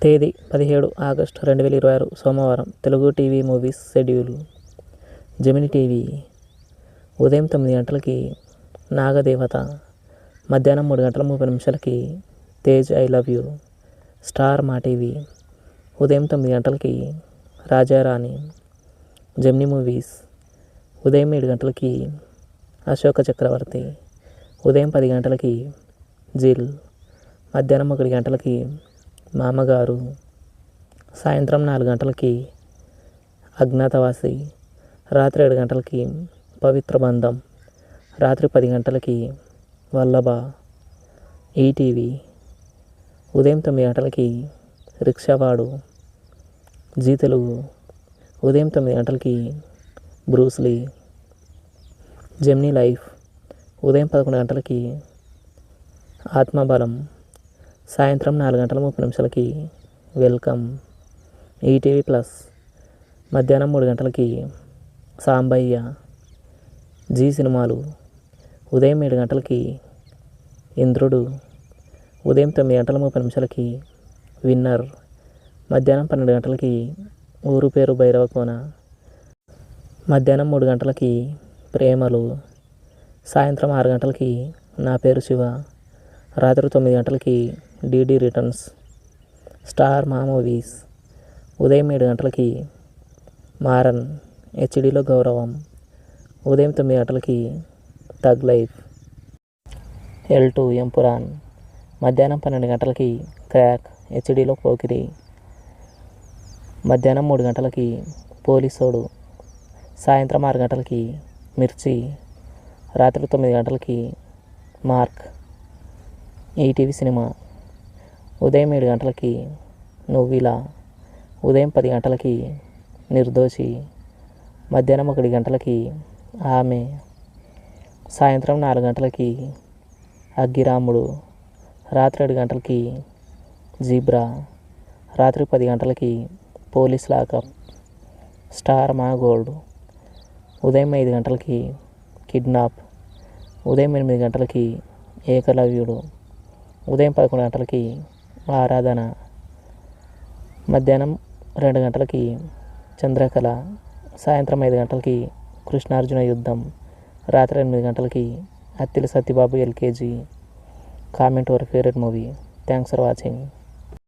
తేదీ 17 ఆగస్టు 2026 సోమవారం. Telugu TV movies schedule. Gemini TV ఉదయం 9 గంటలకి నాగదేవత, మధ్యాహ్నం 3 గంటల 30 నిమిషాలకి Tej I love you. Star మా టీవీ ఉదయం 9 గంటలకి రాజారాణి. జెమినీ మూవీస్ ఉదయం 7 గంటలకి అశోక చక్రవర్తి. ఉదయం 10 గంటలకి జిల్. మధ్యాహ్నం 1 గంటలకి మామగారు. సాయంత్రం 4 గంటలకి అజ్ఞాతవాసి. రాత్రి 7 గంటలకి పవిత్ర బంధం. రాత్రి 10 గంటలకి వల్లభ. ఈటీవీ ఉదయం 9 గంటలకి రిక్షావాడు. జీ తెలుగు ఉదయం 9 గంటలకి బ్రూస్లీ. జెమినీ లైఫ్ ఉదయం 11 గంటలకి ఆత్మబలం. సాయంత్రం 4 గంటల 30 నిమిషాలకి వెల్కమ్. ఈటీవీ ప్లస్ మధ్యాహ్నం 3 గంటలకి సాంబయ్య. జీ సినిమాలు ఉదయం 7 గంటలకి ఇంద్రుడు. ఉదయం 9 గంటల 30 నిమిషాలకి విన్నర్. మధ్యాహ్నం 12 గంటలకి ఊరు పేరు భైరవకోన. మధ్యాహ్నం 3 గంటలకి ప్రేమలు. సాయంత్రం 6 గంటలకి నా పేరు శివ. రాత్రి 9 గంటలకి డీడీ రిటర్న్స్. స్టార్ మా మూవీస్ ఉదయం 7 గంటలకి మారన్ హెచ్డీలో గౌరవం. ఉదయం 9 గంటలకి థగ్ లైఫ్. L2 ఎంపురాన్. మధ్యాహ్నం 12 గంటలకి క్రాక్ హెచ్డీలో పోకిరి. మధ్యాహ్నం 3 గంటలకి పోలీసోడు. సాయంత్రం 6 గంటలకి మిర్చి. రాత్రి 9 గంటలకి మార్క్. ఈటీవీ సినిమా ఉదయం 7 గంటలకి నువ్విలా. ఉదయం 10 గంటలకి నిర్దోషి. మధ్యాహ్నం 1 గంటలకి ఆమె. సాయంత్రం 4 గంటలకి అగ్గిరాముడు. రాత్రి 7 గంటలకి జీబ్రా. రాత్రి 10 గంటలకి పోలీస్ లాకప్. స్టార్ మా గోల్డ్ ఉదయం 5 గంటలకి కిడ్నాప్. ఉదయం 8 గంటలకి ఏకలవ్యుడు. ఉదయం 11 గంటలకి ఆరాధన. మధ్యాహ్నం 2 గంటలకి చంద్రకళ. సాయంత్రం 5 గంటలకి కృష్ణార్జున యుద్ధం. రాత్రి 8 గంటలకి Attili Satyababu LKG. Comment your favourite movie. Thanks for watching.